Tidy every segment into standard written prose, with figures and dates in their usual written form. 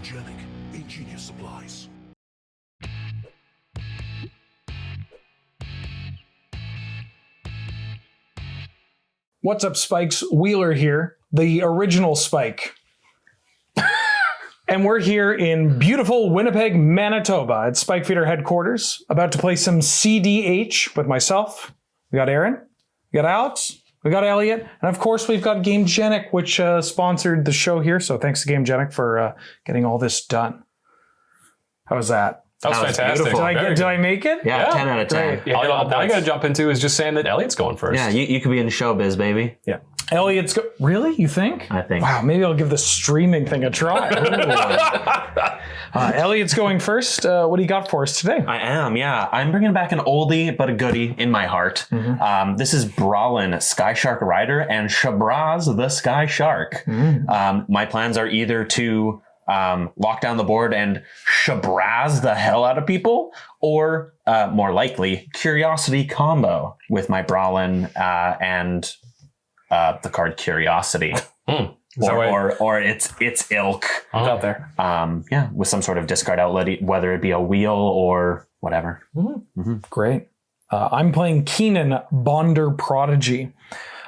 Hygienic, ingenious supplies. What's up, Spikes? Wheeler here, the original Spike. And we're here in beautiful Winnipeg, Manitoba at Spike Feeder headquarters, about to play some cEDH with myself. We got Aaron, we got Alex, we got Elliot, and of course we've got GameGenic, which sponsored the show here. So thanks to GameGenic for getting all this done. How was that? That was fantastic. Did I make it? Yeah, 10 out of 10. Yeah, all I got to jump into is just saying that Elliot's going first. Yeah, you could be in showbiz, baby. Yeah. Elliot's really? You think? I think. Wow, maybe I'll give the streaming thing a try. Elliot's going first. What do you got for us today? I am, yeah. I'm bringing back an oldie but a goodie in my heart. Mm-hmm. This is Brallin, Sky Shark Rider, and Shabraz the Sky Shark. My plans are either to lock down the board and Shabraz the hell out of people, or more likely, Curiosity combo with my Brallin and the card Curiosity. Or its ilk. Out there. Yeah, with some sort of discard outlet, whether it be a wheel or whatever. Great. I'm playing Kinnan, Bonder Prodigy.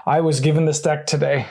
I was given this deck today.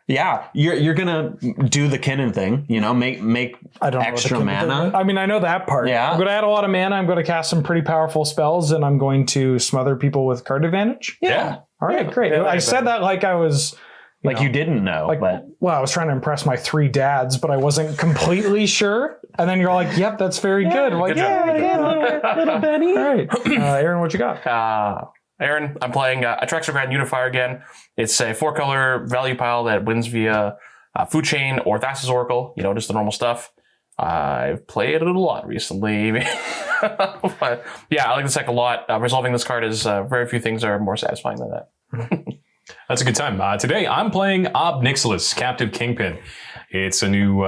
Yeah, you're gonna do the Kinnan thing, you know, make I don't extra know mana. I mean, I know that part. Yeah. I'm going to add a lot of mana. I'm going to cast some pretty powerful spells, and I'm going to smother people with card advantage. Yeah. All right, great. Yeah, I said that like I was... You didn't know, but Well, I was trying to impress my 3 dads, but I wasn't completely sure. And then you're like, yep, that's very good. I'm like, little Benny. All right. Aaron, what you got? Aaron, I'm playing Atraxa Grand Unifier again. It's a 4-color value pile that wins via Food Chain or Thassa's Oracle. You know, just the normal stuff. I've played it a lot recently. But yeah, I like this deck a lot. Resolving this card is very few things are more satisfying than that. That's a good time. Today, I'm playing Nixilis, Captive Kingpin. It's a new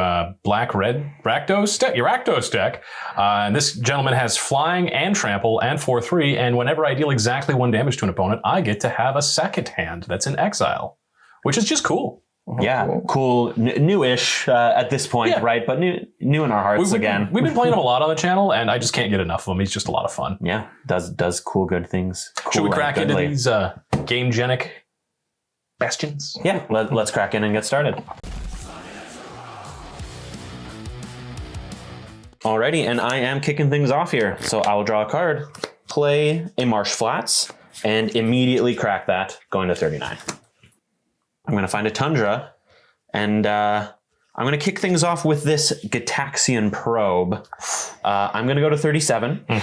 black-red Rakdos deck. And this gentleman has flying and trample and 4/3. And whenever I deal exactly 1 damage to an opponent, I get to have a second hand that's in exile, which is just cool. yeah, cool, newish at this point, Yeah. right? But new in our hearts again. We've been playing him a lot on the channel, and I just can't get enough of him. He's just a lot of fun. Yeah, does cool, good things. Cool Should we and crack into goodly. these GameGenic bastions? Yeah, let's crack in and get started. Alrighty, and I am kicking things off here. So I will draw a card, play a Marsh Flats, and immediately crack that, going to 39. I'm going to find a Tundra, and I'm going to kick things off with this Gitaxian Probe. I'm going to go to 37. You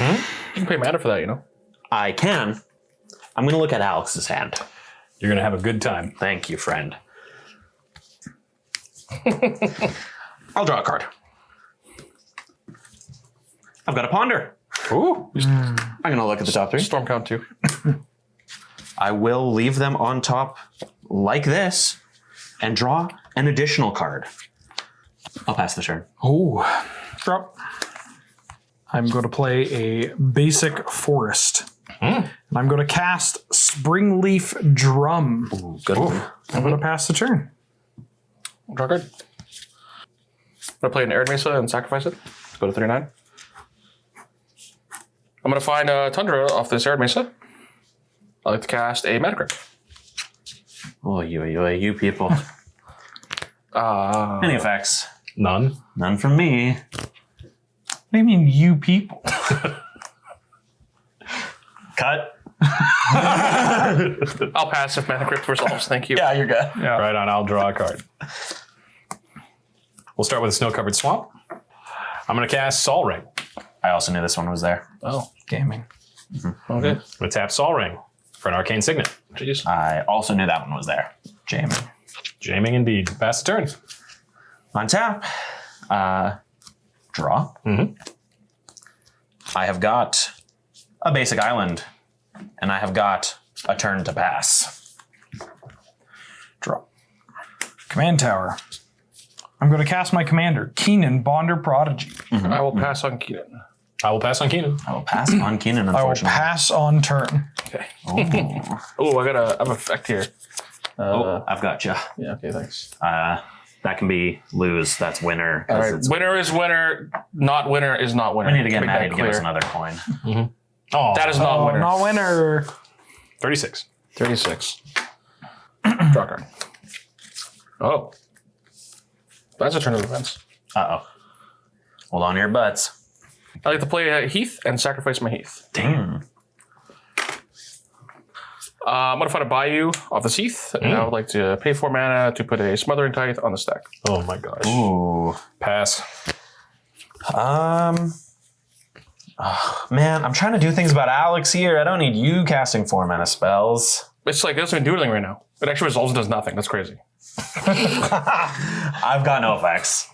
can pay mana for that, you know. I can. I'm going to look at Alex's hand. You're going to have a good time. Thank you, friend. I'll draw a card. I've got a Ponder. Ooh. I'm going to look at the top 3. Storm count 2. I will leave them on top like this and draw an additional card. I'll pass the turn. Oh, drop. I'm going to play a basic forest. And I'm going to cast Springleaf Drum. Ooh, good one. I'm going to pass the turn. Draw a card. I'm going to play an Arid Mesa and sacrifice it. Go to 39. I'm going to find a Tundra off this Arid Mesa. I like to cast a Mana Crypt. Oh, you people. Any effects? None. None from me. What do you mean, you people? Cut. I'll pass if Mana Crypt resolves. Thank you. Yeah, you're good. Yeah. Right on, I'll draw a card. We'll start with a snow-covered swamp. I'm going to cast Sol Ring. I also knew this one was there. Oh, Gaming. okay. I'm going to tap Sol Ring for an arcane signet. Jeez. I also knew that one was there. Jamming. Jamming indeed. Pass the turn. On tap. Draw. I have got a basic island, and I have got a turn to pass. Draw. Command Tower. I'm going to cast my commander, Kinnan, Bonder Prodigy. I will pass on Keaton. I will pass on Keenan. I will pass on Kinnan, I will unfortunately. pass on turn. Okay. Oh. Oh, I have an effect here. I've got you. Yeah, okay, thanks. That can be lose. That's winner. All right. Winner is winner. Not winner is not winner. We need to get Make Maddie that to give us clear. another coin. Oh, That is not winner. Not winner. 36. 36. Draw card. Oh. That's a turn of events. Uh-oh. Hold on to your butts. I like to play Heath and sacrifice my Heath. Damn. I'm going to find a Bayou off this Heath, and I would like to pay 4 mana to put a Smothering Tithe on the stack. Oh my gosh. Ooh. Pass. Man, I'm trying to do things about Alex here. I don't need you casting 4 mana spells. It's like, it doesn't even do anything right now. It actually resolves and does nothing. That's crazy. I've got no effects.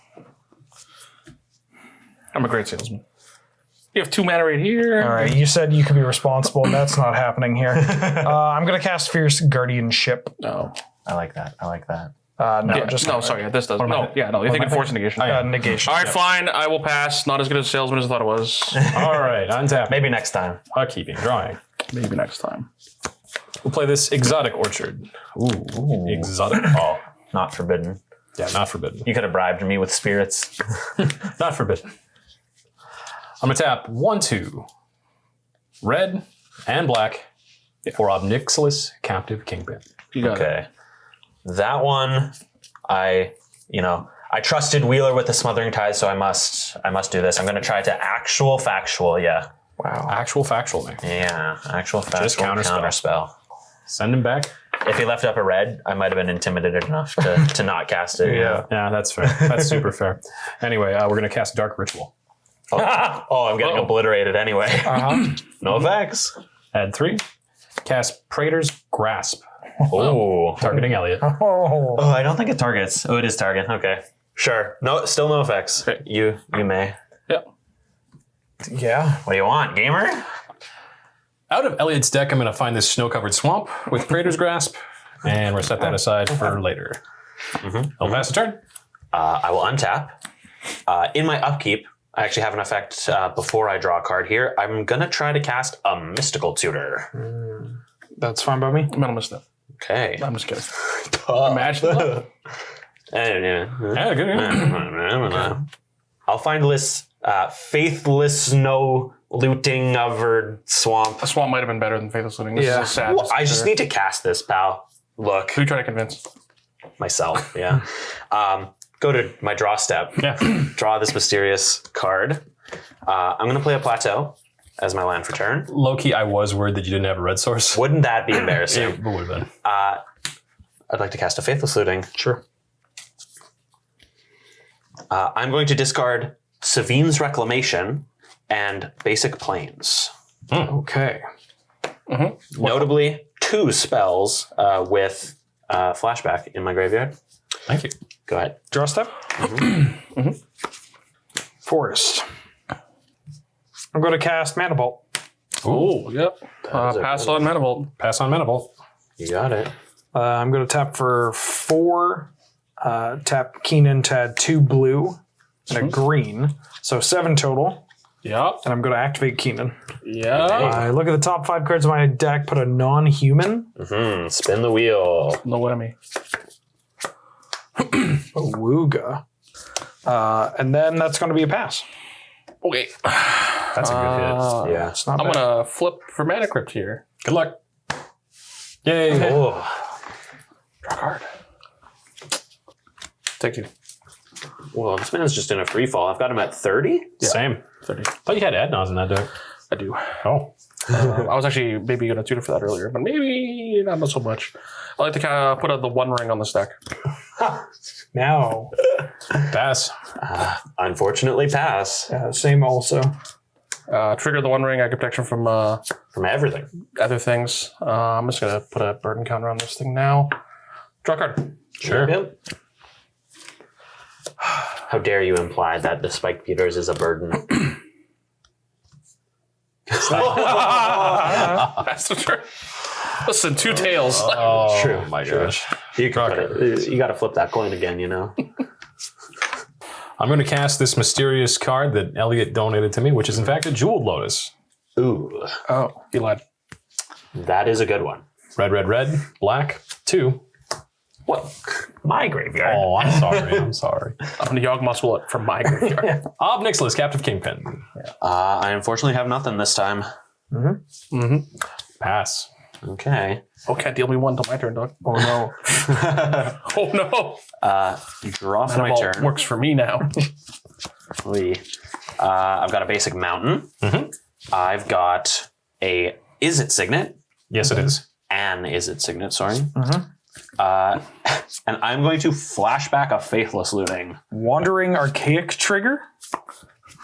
I'm a great salesman. You have 2 mana right here. All right, you said you could be responsible. That's not happening here. I'm going to cast Fierce Guardianship. No. I like that. I like that. No, Yeah, just no, sorry. This does. am I No, thinking? yeah, no. You're thinking force negation. negation. All right, fine. I will pass. Not as good a salesman as I thought it was. All right, untap. Maybe next time. Keeping, drawing. Maybe next time. We'll play this Exotic Orchard. Ooh. Exotic. Oh, not forbidden. Yeah, not forbidden. You could have bribed me with spirits. Not forbidden. I'm going to tap 1-2. Red and black for Nixilis, Captive Kingpin. You got it. Okay. That one, I trusted Wheeler with the Smothering Tithe, so I must do this. I'm going to try to actual factual, yeah. Wow. Actual factual name. Yeah, actual factual counterspell. counterspell. Send him back. If he left up a red, I might have been intimidated enough to not cast it. Yeah, that's fair. That's super fair. Anyway, we're going to cast Dark Ritual. Oh, I'm getting obliterated anyway. No effects. Add 3. Cast Praetor's Grasp. Oh. Targeting Elliot. Oh. Oh, I don't think it targets. Oh, it is target. Okay. Sure. No, still no effects. Okay. You may. Yep. Yeah. What do you want, gamer? Out of Elliot's deck, I'm going to find this snow-covered swamp with Praetor's Grasp, and we'll set that aside for later. I'll pass the turn. I will untap. In my upkeep, I actually have an effect before I draw a card here. I'm going to try to cast a Mystical Tutor. That's fine by me. Metal Misstep. Okay. I'm just kidding. Imagine that. Yeah, good. I'll find this faithless snow looting over swamp. A swamp might have been better than Faithless Looting. This Yeah. is a sad. Well, I just need to cast this, pal. Look, Who are you trying to convince? myself. Yeah. Go to my draw step. Yeah. Draw this mysterious card. I'm going to play a plateau as my land for turn. Low-key, I was worried that you didn't have a red source. Wouldn't that be embarrassing? It would have been. I'd like to cast a Faithless Looting. Sure. I'm going to discard Savine's and Basic Plains. Okay. Notably, 2 spells with flashback in my graveyard. Thank you. Go ahead. Draw step. Forest. I'm going to cast Mana Bolt. Oh, yep. is a Pass good on Manifold. Pass on Manifold. You got it. I'm going to tap for 4. Tap Keenan to add 2 blue and a green. So 7 total. Yep. And I'm going to activate Keenan. Yep. I look at the top 5 cards of my deck, put a non-human. Spin the wheel. No enemy. Awooga. And then that's going to be a pass. Okay. That's a good hit. Yeah. It's not I'm bad. going to flip for Mana Crypt here. Good luck. Yay. Oh. Draw card. Take 2. Well, this man's just in a free fall. I've got him at 30. Same. 30. Thought you had Adnons in that deck. I do. Oh. I was actually maybe going to tutor for that earlier, but maybe not so much. I like to kind of put the 1 ring on the stack. Now. Pass. Unfortunately, pass Same also. Trigger the 1 ring. I get protection from from everything. other things. I'm just going to put a burden counter on this thing now. Draw card. Sure. Yep. How dare you imply that the Spike Peters is a burden? That's the turn. Listen, 2 tails. Oh, True, my true. gosh. You got to flip that coin again, you know. I'm going to cast this mysterious card that Elliot donated to me, which is in fact a Jeweled Lotus. Ooh, Oh, he lied. that is a good one. Red, red, red, black, 2. What? My graveyard. Oh, I'm sorry. I'm sorry. I'm going to Yawgmoth's it from my graveyard. Ob Nixilis, Captive Kingpin. I unfortunately have nothing this time. Pass. Okay. Oh, can't deal me one till my turn, dog. Oh no. Oh, no. Draw for my Mana Vault turn. works for me now. I've got a basic mountain. I've got a Is It Signet. Yes, it is. An Is It Signet, sorry. And I'm going to flash back a Faithless Looting. Wandering Archaic trigger.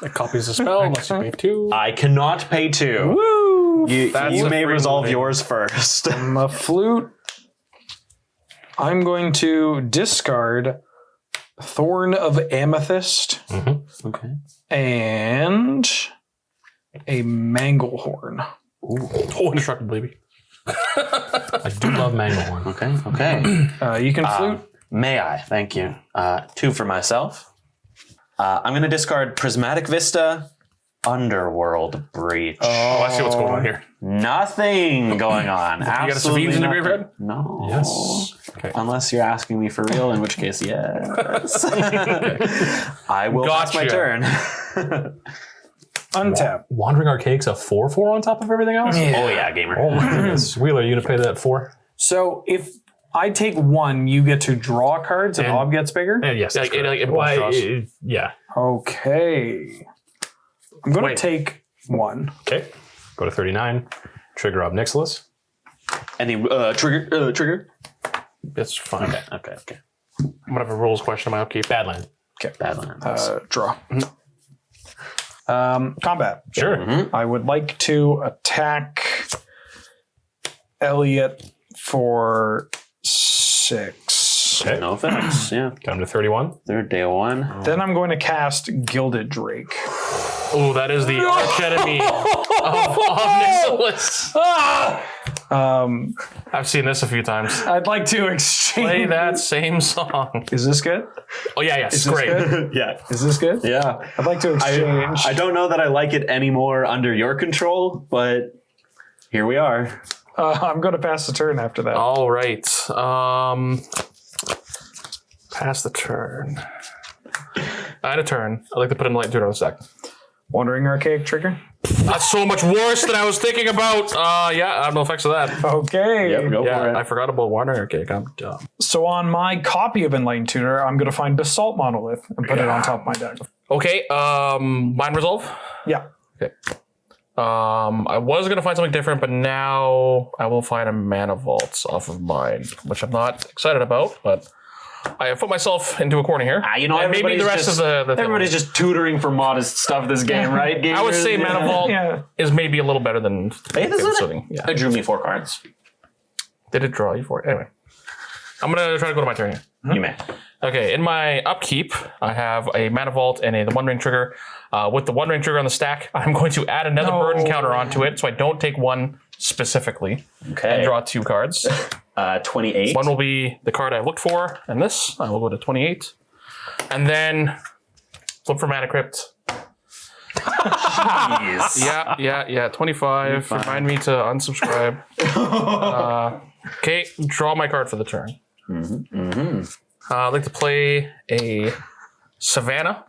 It copies the spell unless you pay 2. I cannot pay 2. Woo! You That's a may free resolve looting. yours first. A flute. I'm going to discard Thorn of Amethyst Okay. and a Manglehorn. Oh, indestructible, baby. I do love Manglehorn. Okay. You can flute. May I? Thank you. 2 for myself. I'm going to discard Prismatic Vista, Underworld Breach. Oh, I see what's going on here. Nothing going on. You got a Absolutely Savines in your nothing. graveyard? No. Yes. Okay. Unless you're asking me for real, in which case, yes. I will pass my Gotcha. turn. Untap. Wandering Archaic's a 4/4 on top of everything else? Oh yeah, gamer. Oh my goodness. Wheeler, you gonna pay that 4? So if I take 1, you get to draw cards and And- Ob gets bigger? Yes. Like, that's correct. impulse draws. Yeah. Okay. I'm going to Wait. take 1. Okay. Go to 39. Trigger Ob Nixilis. Any trigger? It's fine. Okay. I'm going to have a rules question in my upkeep. Badland. Badlands. Draw. Combat. Sure. I would like to attack Elliot for 6. Okay. No effects. Yeah. Got him to 31. Third day 1. Then I'm going to cast Gilded Drake. Oh, that is the arch enemy of Nixilis. I've seen this a few times. I'd like to exchange. Play that same song. Is this good? Oh, yeah, it's Is this great. good? Yeah. Is this good? Yeah. I'd like to exchange. I don't know that I like it anymore under your control, but here we are. I'm going to pass the turn after that. All right. Pass the turn. I had a turn. I'd like to put in light 2 on the stack. Wandering Archaic trigger. That's so much worse than I was thinking about. Yeah, I have no effects of that. Okay. Go for Yeah, it. I forgot about Wandering Archaic. I'm dumb. So on my copy of Enlightened Tutor, I'm going to find Basalt Monolith and put it on top of my deck. Okay, Mind Resolve. Yeah. Okay. I was going to find something different, but now I will find a Mana Vault off of mine, which I'm not excited about, but I have put myself into a corner here. You know, And maybe the rest of the thing. everybody's just tutoring for modest stuff this game, right? I would say Mana Vault Yeah. is maybe a little better than Hey, this is Soothing. Yeah. It drew me 4 cards. Did it draw you for it? Anyway. I'm going to try to go to my turn here. You may. Okay, in my upkeep, I have a Mana Vault and the One Ring trigger. With the One Ring trigger on the stack, I'm going to add another burden counter onto it so I don't take 1 specifically Okay. and draw 2 cards. 28. One will be the card I looked for, and this. I will go to 28. And then flip for Mana Crypt. Jeez. Yeah. 25. Remind me to unsubscribe. Okay, draw my card for the turn. I'd like to play a Savannah.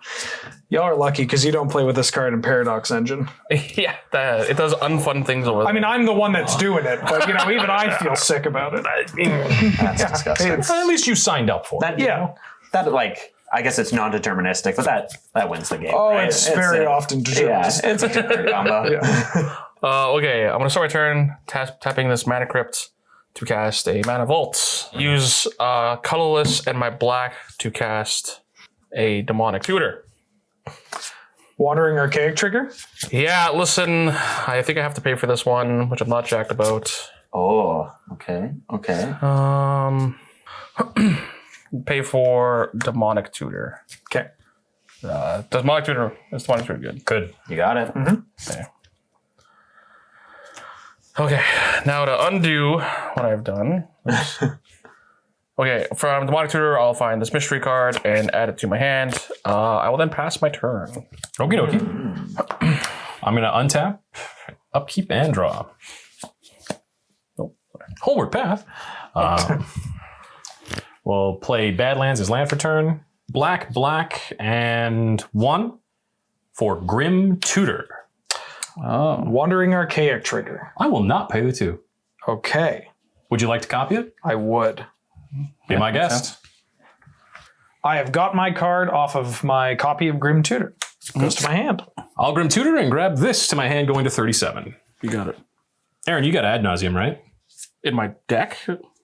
Y'all are lucky because you don't play with this card in Paradox Engine. Yeah, it does unfun things over there. I mean, I'm the one that's doing it, but you know, even I feel sick about it. That's disgusting. At least you signed up for it. Yeah. That, like, I guess it's non-deterministic, but that wins the game. Oh, right? it's very often Yeah, determined. it's a different combo. Okay, I'm going to start my turn tapping this Mana Crypt to cast a Mana Vault. Use Colorless and my black to cast a Demonic Tutor. Wandering Archaic trigger. Yeah, listen, I think I have to pay for this one, which I'm not jacked about. Oh, okay. Pay for Demonic Tutor. Okay. Demonic Tutor is 23 good. Good. You got it. Okay, now to undo what I've done. Okay, from Demonic Tutor, I'll find this mystery card and add it to my hand. I will then pass my turn. Okie dokie. I'm going to untap, upkeep, and draw. Homeward Path. We'll play Badlands as land for turn. Black, and 1 for Grim Tutor. Wandering Archaic trigger. I will not pay the 2. Okay. Would you like to copy it? I would. Be my guest. I have got my card off of my copy of Grim Tutor. Goes to my hand. I'll Grim Tutor and grab this to my hand, going to 37. You got it. Aaron, you got Ad Nauseam, right? In my deck?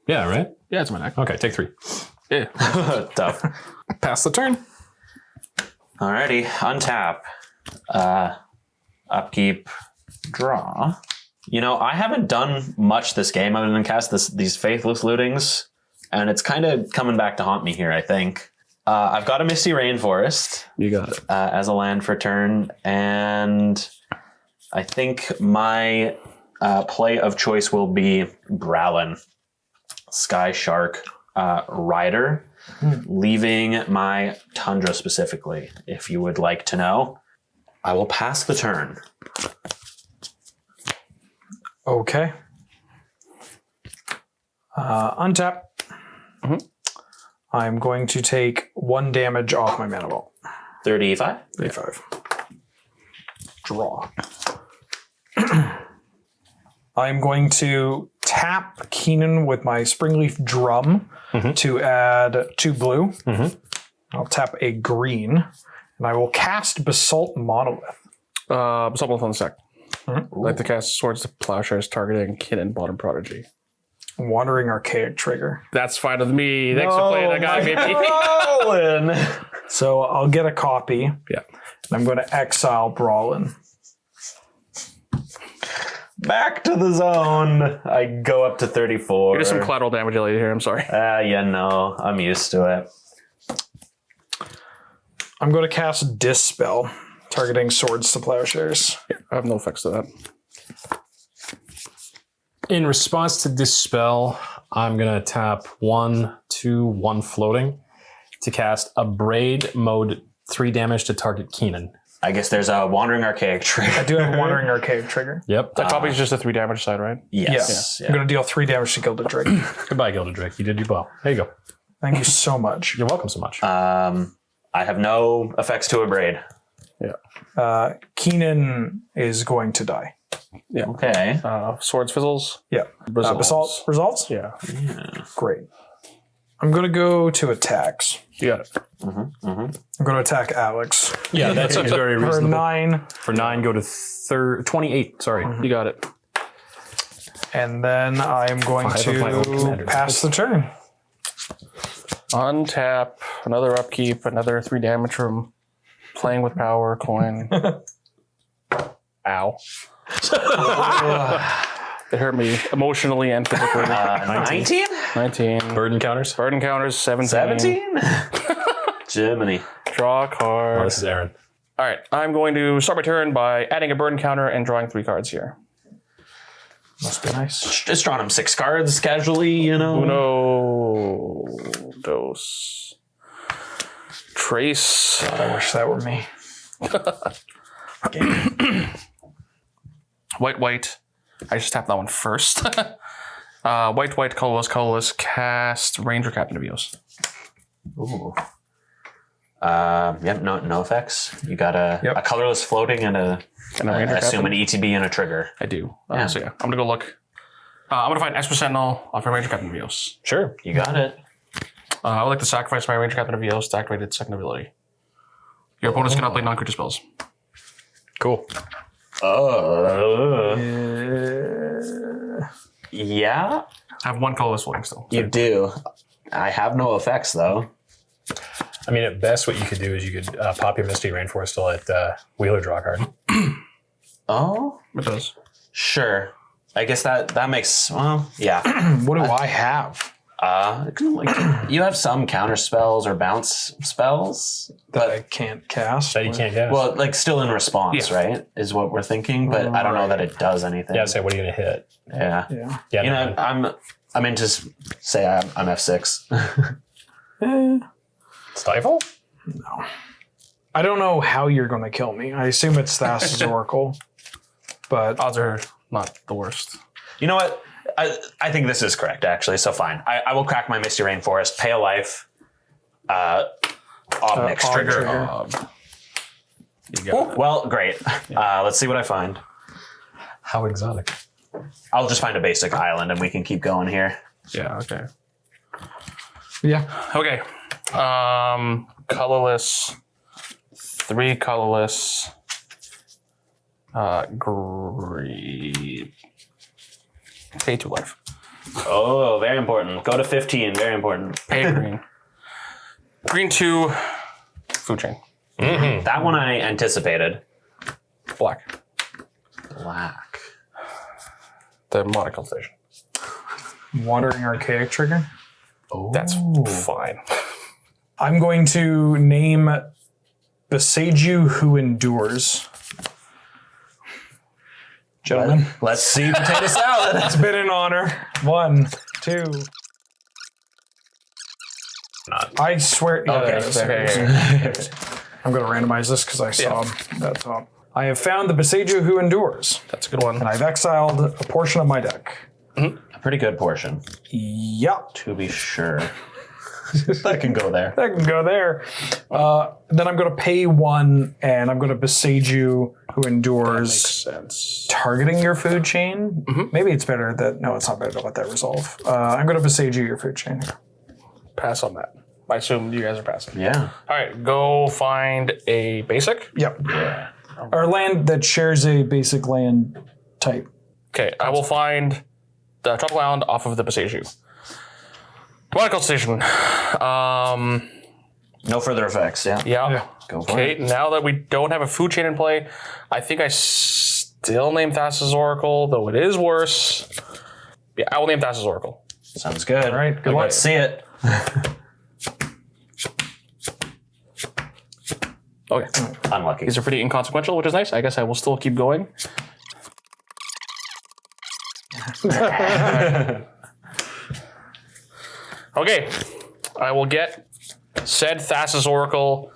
Yeah, right? Yeah, it's my deck. Okay, take 3. Yeah. Tough. Pass the turn. Alrighty, untap. Upkeep, draw. You know, I haven't done much this game other than cast these Faithless Lootings, and it's kind of coming back to haunt me here, I think. I've got a Misty Rainforest. You got it. As a land for turn, and I think my play of choice will be Brallin, Sky Shark Rider, leaving my Tundra specifically, if you would like to know. I will pass the turn. Okay. Untap. I'm going to take 1 damage off my mana vault. 35. 35. Draw. I'm going to tap Keenan with my Springleaf Drum to add 2 blue. I'll tap a green, and I will cast Basalt Monolith. Basalt on the stack. I'd like to cast Swords to Plowshares targeting Kinnan bottom prodigy. Wandering Archaic trigger. That's fine with me. Thanks for playing that guy, baby. So I'll get a copy. Yeah. And I'm going to exile Brallin. Back to the zone. I go up to 34. Here's some collateral damage, Elliot, here. I'm sorry. Yeah, no. I'm used to it. I'm going to cast Dispel, targeting Swords to Plowshares. I have no effects to that. In response to Dispel, I'm going to tap 1, 2, 1 floating to cast a Braid mode 3 damage to target Keenan. I guess there's a Wandering Archaic trigger. I do have a Wandering Archaic trigger. Yep. That copy is just a 3 damage side, right? Yes. I'm going to deal 3 damage to Gilded Drake. Goodbye, Gilded Drake. You did your well. There you go. Thank you so much. You're welcome so much. I have no effects to a Braid. Keenan is going to die. Yeah. Okay. Swords fizzles. Yeah. Basalt results? Yeah. Great. I'm going to go to attacks. You got it. I'm going to attack Alex. Yeah, that seems very For reasonable. 9. For 9, go to 28. Sorry. You got it. And then I'm going 5 of my own to commanders. pass the turn. Untap, another upkeep, another 3 damage from playing with power, coin. Ow. It hurt me emotionally and physically. 19? 19. Burden counters. Burden counters, 17. 17? Germany. Draw a card. Oh, this is Aaron. All right, I'm going to start my turn by adding a burden counter and drawing 3 cards here. Must be nice. Just drawing him 6 cards casually, you know. Uno, dos, trace. God, I wish that were me. White. I just tapped that one first. White, colorless, cast Ranger Captain of Eos. Ooh. Yep, no effects. You got a colorless floating and a Ranger assume Captain. an ETB and a trigger. I do. Yeah. So yeah, I'm gonna go look. I'm gonna find Esper Sentinel off my Ranger Captain of Eos. Sure. You got it. I would like to sacrifice my Ranger Captain of Eos to activate its second ability. Your opponents cannot play non-creature spells. Cool. Yeah, I have 1 colorless floating still. you do. I have no effects though. I mean, at best, what you could do is you could pop your Misty Rainforest to let Wheeler draw a card. Oh, It does. sure. I guess that makes yeah. What do I have? You have some counter spells or bounce spells, That I can't cast? That you can't cast. well, like still in response, Yeah. right? Is what we're thinking, but I don't know that it does anything. yeah, say, what are you going to hit? Yeah. Yeah. Yeah, You no, know, I'm in to say I'm F6. Stifle? I don't know how you're going to kill me. I assume it's Thassa's Oracle. But Odds are not the worst. You know what? I think this is correct, actually, so fine. I will crack my Misty Rainforest, pay a life, Obnix Ob trigger. trigger. You got it. Well, great. Let's see what I find. How exotic. I'll just find a basic island and we can keep going here. Yeah, okay. Yeah. Okay. Colorless. 3 colorless. Green. Pay 2 life. Oh, very important. Go to 15, very important. Pay green. Green 2. Food chain. That one I anticipated. Black. Black. The monocle station. Wandering Archaic trigger. That's fine. I'm going to name Beseiju Who Endures. Gentlemen, Let's see potato salad. it's been an honor. 1, 2. I swear. Yeah, Okay, there it is. I'm going to randomize this because I saw that top. I have found the Beseiju Who Endures, That's a good one. and I've exiled a portion of my deck. A pretty good portion, Yup. to be sure. That can go there. That can go there. Then I'm going to pay 1, and I'm going to Beseiju Who Endures. Sense. Targeting your food chain. Maybe it's better that no, it's not better to let that resolve. I'm going to Beseiju your food chain. Pass on that. I assume you guys are passing. Yeah. All right, go find a basic. Yep. Or land that shares a basic land type. Okay, I will find the tropical island off of the Beseiju. Monocle station. No further effects, yeah. Yeah. Go for Okay, it. now that we don't have a food chain in play, I think I still name Thassa's Oracle, though it is worse. Yeah, I will name Thassa's Oracle. Sounds good. All right, good luck. Let's see it. Okay. Unlucky. These are pretty inconsequential, which is nice. I guess I will still keep going. Okay. I will get said Thassa's Oracle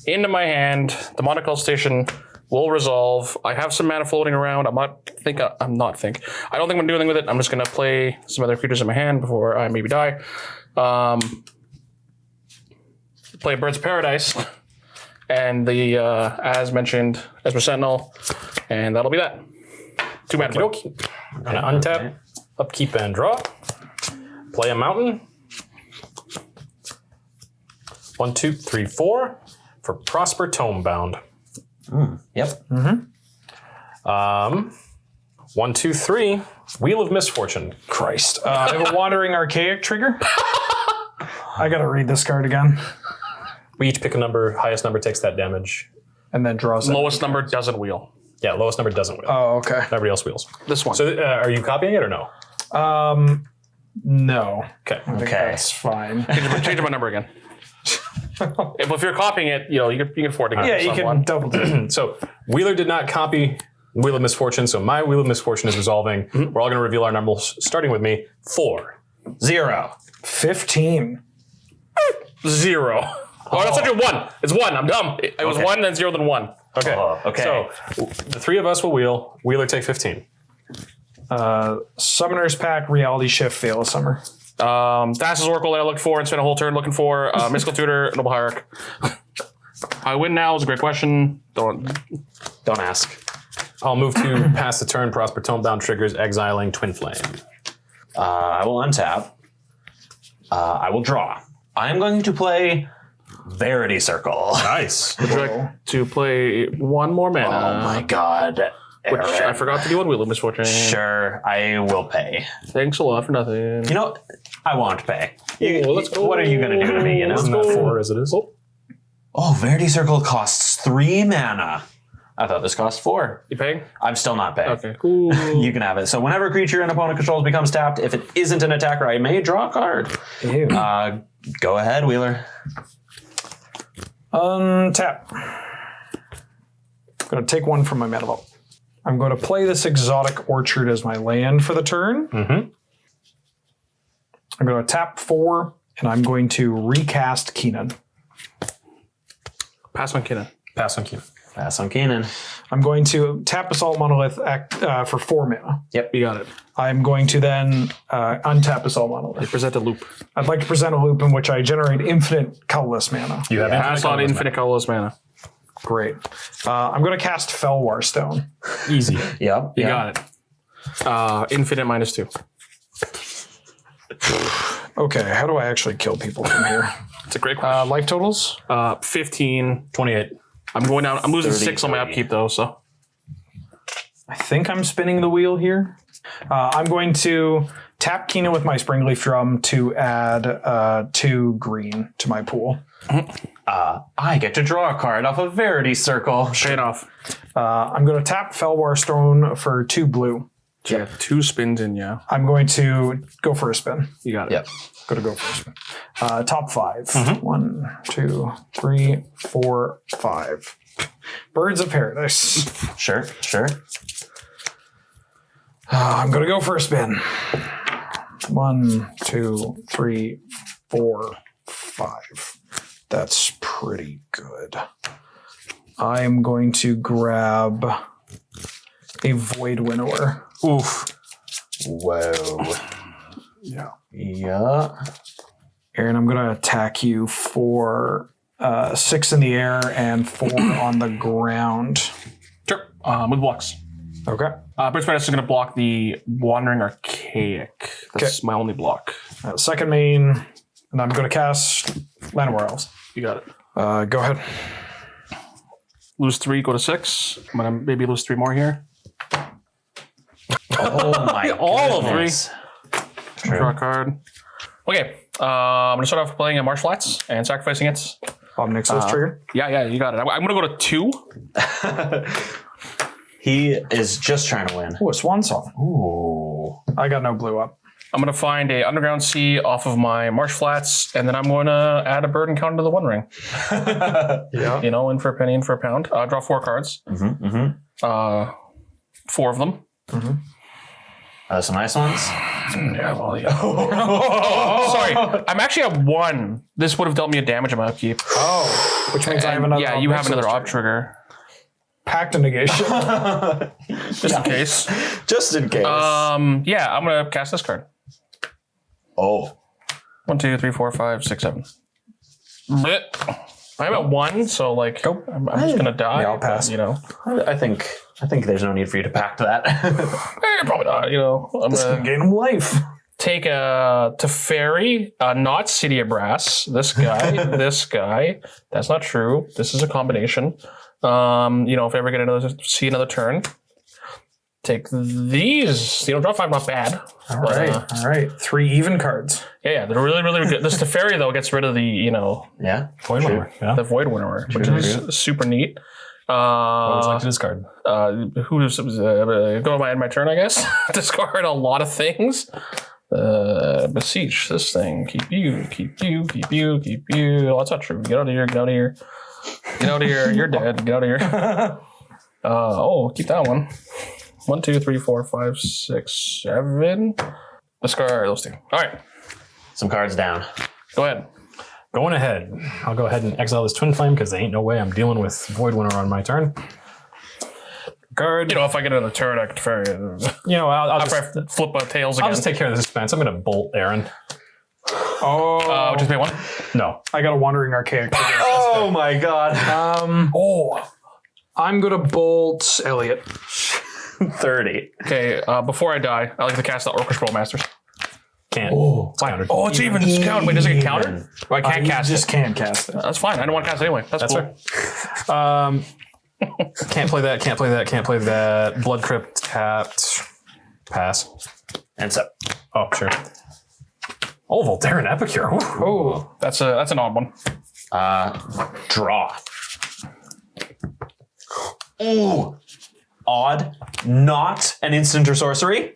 into my hand. The Monocle Station will resolve. I have some mana floating around. I don't think I'm going to do anything with it. I'm just going to play some other creatures in my hand before I maybe die. Play Birds of Paradise. And the, as mentioned, Esper Sentinel. And that'll be that. 2 mana. Okey-dokey. I'm gonna untap, upkeep, and draw. Play a mountain. 1, 2, 3, 4 for Prosper Tomebound. Yep. 1, 2, 3 Wheel of Misfortune. Christ. I have a Wandering Archaic trigger. I got to read this card again. We each pick a number. Highest number takes that damage. And then draws it. Lowest number doesn't wheel. Yeah, lowest number doesn't wheel. Oh, okay. Everybody else wheels. This one. So are you copying it or no? No. Okay. I think that's fine. Change my number again. if you're copying it, you can afford to get Yeah, you someone. can double do. So Wheeler did not copy Wheel of Misfortune, so my Wheel of Misfortune is resolving. We're all going to reveal our numbers, starting with me. 4. 0. 15. 0. Oh, that's such a 1. It's 1. I'm dumb. It was 1, then 0, then 1. Okay. Okay. So the 3 of us will wheel. Wheeler take 15. Summoner's Pact, Reality Shift, Veil of Summer. Thassa's Oracle that I looked for and spent a whole turn looking for. Mystical Tutor, Noble Hierarch. How I win now is a great question. Don't ask. I'll move to pass the turn. Prosper Tomebound triggers, exiling Twin Flame. I will untap. I will draw. I'm going to play Verity Circle. Nice. Would you like to play one more mana? Oh my god. Which I Aaron. forgot to do on Wheel of Misfortune. Sure, I will pay. Thanks a lot for nothing. You know, I won't pay. Let's go. What are you going to do to me, you know? Isn't that 4 as it is? Oh, Verity Circle costs 3 mana. I thought this cost 4. You paying? I'm still not paying. Okay, cool. You can have it. So whenever a creature an opponent controls becomes tapped, if it isn't an attacker, I may draw a card. Ew. Go ahead, Wheeler. Untap. I'm going to take 1 from my mana vault. I'm going to play this Exotic Orchard as my land for the turn. Mm-hmm. I'm going to tap 4, and I'm going to recast Kinnan. Pass on Kinnan. Pass on Q. Pass on Kinnan. I'm going to tap Assault Monolith for 4 mana. Yep, you got it. I'm going to then untap Assault Monolith. Present a loop. I'd like to present a loop in which I generate infinite colorless mana. You have Pass on infinite colorless mana. Great. I'm going to cast Felwar Stone. Easy. Yep. You got it. Infinite -2. Okay, how do I actually kill people from here? It's a great question. Life totals? 15. 28. I'm going down. I'm losing 30, 6 on my 30. upkeep though. So I think I'm spinning the wheel here. I'm going to tap Keenan with my Springleaf Drum to add 2 green to my pool. I get to draw a card off a Verity Circle. trade off. I'm going to tap Felwar Stone for 2 blue. Yeah, 2 spins in. Yeah, I'm going to go for a spin. you got it. Yep. Going to go for a spin. Top 5. 1, 2, 3, 4, 5. Birds of Paradise. Sure. I'm going to go for a spin. 1, 2, 3, 4, 5. That's pretty good. I'm going to grab a Void Winnower. Oof. Whoa. Yeah. Yeah. Aaron, I'm going to attack you for 6 in the air and 4 on the ground. Sure. With blocks. Okay. Birds Paradise is going to block the Wandering Archaic. That's my only block. Second main, and I'm going to cast Llanowar Elves. You got it. Go ahead. Lose 3, go to 6. I'm going to maybe lose 3 more here. Oh my All of goodness. Draw a card. Okay. I'm going to start off playing a Marsh Flats and sacrificing it. Nixilis trigger. Yeah, you got it. I'm going to go to 2. He is just trying to win. Oh, a Swan Song. Ooh. I got no blue up. I'm going to find a Underground Sea off of my Marsh Flats, and then I'm going to add a bird and count to the One Ring. Yeah. You know, in for a penny, in for a pound. Draw 4 cards. 4 of them. Some nice ones. Yeah, well, yeah. Sorry. I'm actually at 1. This would have dealt me a damage on my upkeep. Oh, which means I have another. Yeah, you have Nixilis another op trigger. trigger. Pact of Negation. Just in case. Just in case. Yeah, I'm going to cast this card. Oh. 1, 2, 3, 4, 5, 6, 7. Blech. I'm at 1, so like I'm just gonna die. Yeah, I'll pass. You know, I think there's no need for you to pact that. probably not. You know, I'm gonna Gain him life. take a Teferi, not City of Brass. This guy, this guy. That's not true. This is a combination. You know, if I ever get see another turn, take these. You know, draw 5, not bad. All right. 3 even cards. Yeah, they're really, really good. This Teferi though gets rid of the, you know, Yeah. Void Winnower. Yeah. the Void Winnower, which is super neat. What would you like to discard? Who's go to my turn, I guess. Discard a lot of things. Beseech this thing. Keep you. Oh, that's not true. Get out of here. Get out of here. Get out of here. You're dead. Get out of here. Keep that one. 1, 2, 3, 4, 5, 6, 7. Discard those 2. All right. Some cards down. Go ahead. Going ahead. I'll go ahead and exile this Twin Flame because there ain't no way I'm dealing with Void Winnower on my turn. Guard. You know, if I get another turn, I could ferry it. You know, I'll After just, I flip tails again. I'll just take care of the suspense. I'm going to bolt Aaron. Oh, Just pay 1. No. I got a Wandering Archaic. Oh my god. I'm going to bolt Elliot. 30. Okay, before I die, I like to cast the Orchestral Masters. Can't. It's countered. Oh, it's even. It's counted. Wait, does it get countered? Well, I can't You cast just it. can't cast it. That's fine. I don't want to cast it anyway. That's cool. Fair. Can't play that. Can't play that. Can't play that. Blood Crypt tapped. Pass. And so. Oh, sure. Oh, Voltaren Epicure. Ooh. Oh, That's an odd one. Draw. Ooh. Odd. Not an instant or sorcery.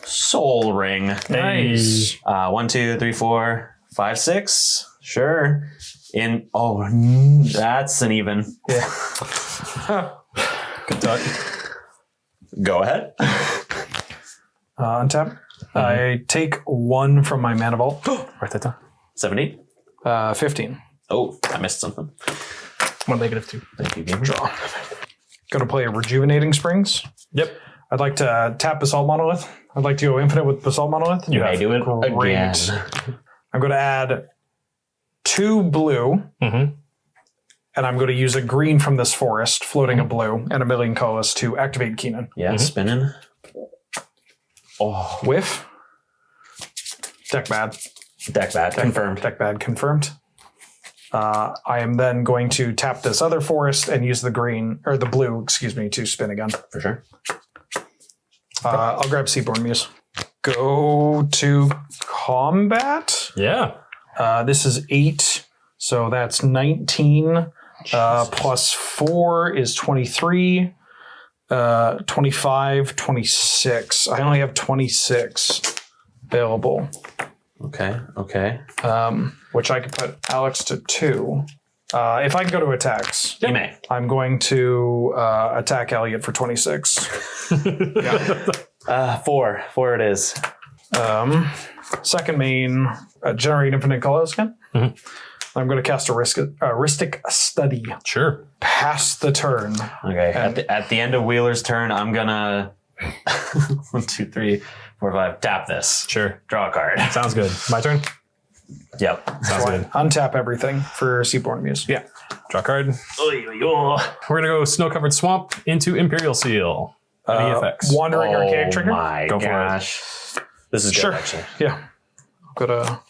Soul Ring. nice. 1, 2, 3, 4, 5, 6. Sure. That's an even. Yeah. Good talk. Go ahead. Untap. I take 1 from my mana vault. Write that down. 70. 15. Oh, I missed something. I'm -2. Thank you, gamer. Draw. going to play a Rejuvenating Springs. Yep. I'd like to tap Basalt Monolith. I'd like to go infinite with Basalt Monolith. You may do it again. I'm going to add 2 blue, and I'm going to use a green from this forest, floating a blue, and a million colors to activate Kinnan. Yeah, spinning. Oh, Whiff. Deck bad. deck bad. Confirmed. Deck bad confirmed. I am then going to tap this other forest and use the green, or the blue, excuse me, to spin again. For sure. I'll grab Seaborn Muse. Go to combat. Yeah. This is 8, so that's 19. Plus 4 is 23. 25, 26. I only have 26 available. Okay. Which I could put Alex to 2. If I can go to attacks, You may. I'm going to attack Elliot for 26. 4 it is. Second main, generate infinite colors again. I'm going to cast Heuristic Study. Sure. Pass the turn. Okay. At the end of Wheeler's turn, I'm gonna 1, 2, 3, 4, 5. Tap this. Sure. Draw a card. Sounds good. My turn. Yep. Sounds good. Untap everything for Seaborn Muse. Yeah. Draw a card. We're gonna go Snow-Covered Swamp into Imperial Seal. Any effects? Wandering Archaic Trigger. My Go for it. gosh. This is Sure. good, actually. Yeah. Gotta.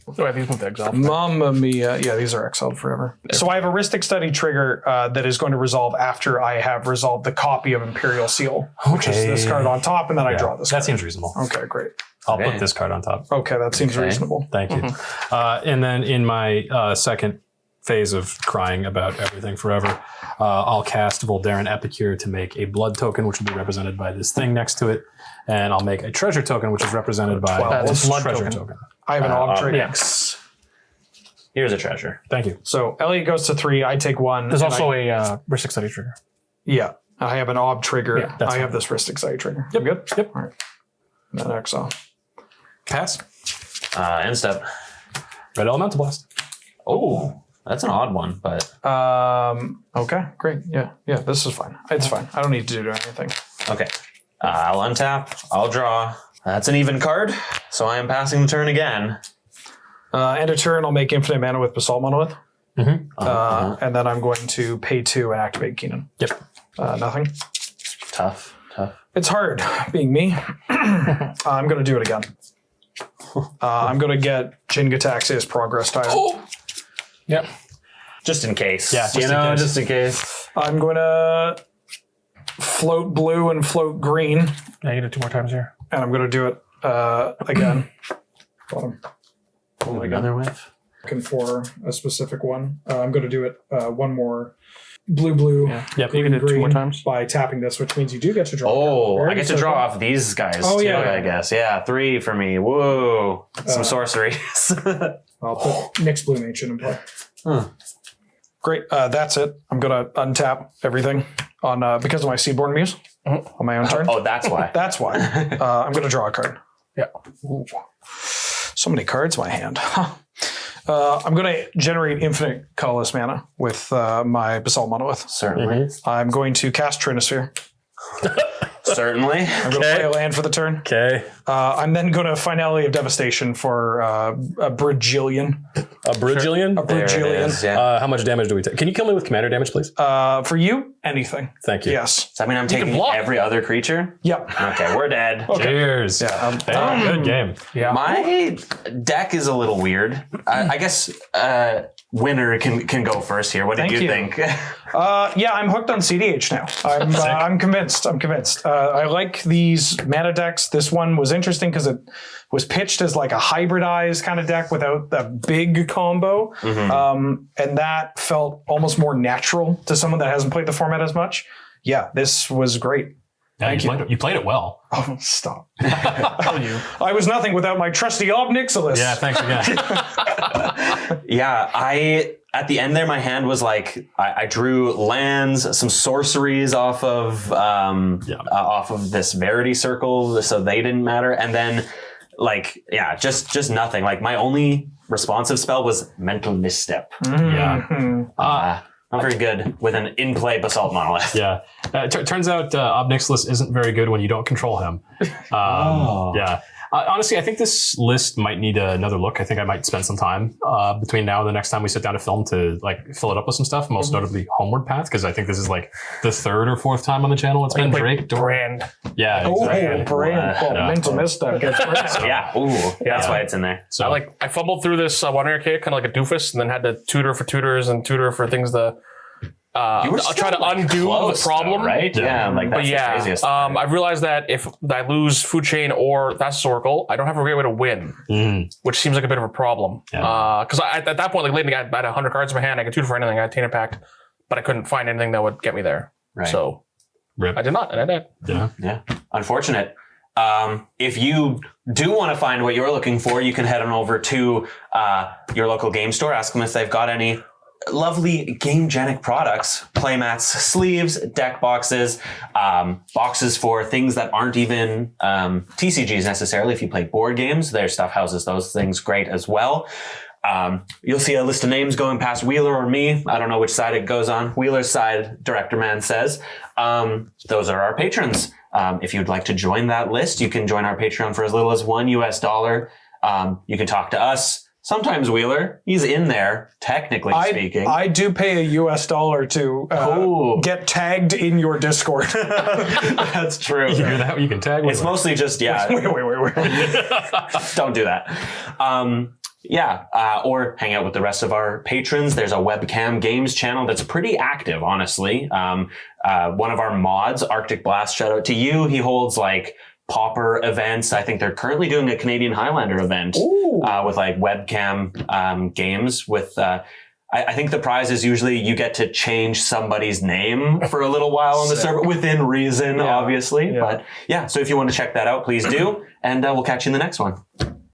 Oh, I have these moved to exile. Mamma mia. Yeah, these are exiled forever. So I have a Heuristic Study trigger that is going to resolve after I have resolved the copy of Imperial Seal, which is this card on top, and then I draw this That card. seems reasonable. Okay, great. I'll Okay. put this card on top. Okay, that seems reasonable. Thank you. And then in my second phase of crying about everything forever, I'll cast Voldarin Epicure to make a blood token, which will be represented by this thing next to it. And I'll make a treasure token, which is represented by this blood treasure token. token. I have an Ob trigger. Yes. Here's a treasure. Thank you. So Elliot goes to 3, I take 1. There's and also a Heuristic Study trigger. Yeah, I have an Ob trigger. Yeah, that's I have this Heuristic Study trigger. Yep. Good? Yep. All right. And then exile. Pass. End step. Red Elemental Blast. Oh, that's an odd one, but Okay, great. Yeah, this is fine. It's fine. I don't need to do anything. okay. I'll untap. I'll draw. That's an even card, so I am passing the turn again. End of turn, I'll make infinite mana with Basalt Monolith. And then I'm going to pay 2 and activate Kinnan. Yep. Nothing. Tough. It's hard being me. I'm going to do it again. I'm going to get Jin-Gataxia's Progress Tile. Yep. Just in case. Yeah, just in case. I'm going to float blue and float green. Yeah, you did 2 more times here. And I'm going to do it again. Bottom. Oh my god. Another whiff. Looking for a specific one. I'm going to do it one more blue. Yep. You can do it 2 more times. By tapping this, which means you do get to draw. Oh, Very I get to good. draw off these guys Oh, too, yeah. I guess. Yeah, 3 for me. Whoa. Some sorceries. I'll put Nyx Blue Ancient in play. Great. That's it. I'm going to untap everything on because of my Seaborn Muse on my own turn. Oh, that's why. That's why. I'm going to draw a card. Yeah. Ooh. So many cards in my hand. I'm going to generate infinite colorless mana with my Basalt Monolith. Certainly. I'm going to cast Trinosphere. Certainly. I'm going to play a land for the turn. Okay. I'm then going to Finale of Devastation for a Brigillion. A Brigillion? A Brigillion. Is, yeah. How much damage do we take? Can you kill me with commander damage, please? For you, anything. Thank you. Yes. Does that mean I'm taking block. every other creature? Yep. Okay, we're dead. Cheers. Yeah. Hey, good game. Yeah. My deck is a little weird. I guess winner can go first here. What did Thank you you. think? Yeah, I'm hooked on cEDH now. I'm convinced. I like these mana decks. This one was interesting because it was pitched as like a hybridized kind of deck without the big combo. And that felt almost more natural to someone that hasn't played the format as much. Yeah, this was great. Yeah, you played it well. Oh, stop. I was nothing without my trusty Ob Nixilis. Yeah, thanks again. Yeah, at the end there, my hand was like I drew lands, some sorceries off of this Verity Circle, so they didn't matter, and then just nothing. Like my only responsive spell was Mental Misstep. Yeah. Not very good with an in-play Basalt Monolith. Yeah. Turns out Ob Nixilis isn't very good when you don't control him. Yeah. Honestly, I think this list might need another look. I think I might spend some time between now and the next time we sit down to film to like fill it up with some stuff, most notably Homeward Path, because I think this is like the third or fourth time on the channel it's been Drake. Brand. Yeah, Oh, exactly. brand. Well, mental misstep gets brand. Yeah. Ooh. That's why it's in there. So I fumbled through this one arcade kind of like a doofus, and then had to tutor for tutors and tutor for things to I'll try to undo the problem. Though, right? Yeah. Like that's the craziest. I've realized that if I lose Food Chain or Thassa's Oracle, I don't have a great way to win, which seems like a bit of a problem. Because at that point, like late in the game, I had 100 cards in my hand. I could tutor for anything. I had Tainted Pact, but I couldn't find anything that would get me there. Right. So Rip. I did not, and I did. Yeah. Unfortunate. If you do want to find what you're looking for, you can head on over to your local game store. Ask them if they've got any lovely game-genic products, playmats, sleeves, deck boxes, boxes for things that aren't even TCGs necessarily. If you play board games, their stuff houses those things great as well. You'll see a list of names going past Wheeler or me. I don't know which side it goes on. Wheeler's side, Director Man says. Those are our patrons. If you'd like to join that list, you can join our Patreon for as little as $1. You can talk to us. Sometimes Wheeler, he's in there, technically speaking. I do pay a US dollar to get tagged in your Discord. That's true. You hear that? You can tag It's mostly just, Wait. don't do that. Or hang out with the rest of our patrons. There's a webcam games channel that's pretty active, honestly. One of our mods, Arctic Blast, shout out to you. He holds like Pauper events. I think they're currently doing a Canadian Highlander event with like webcam games with I think the prize is usually you get to change somebody's name for a little while on the server within reason, obviously. Yeah. But yeah, so if you want to check that out, please do. And we'll catch you in the next one.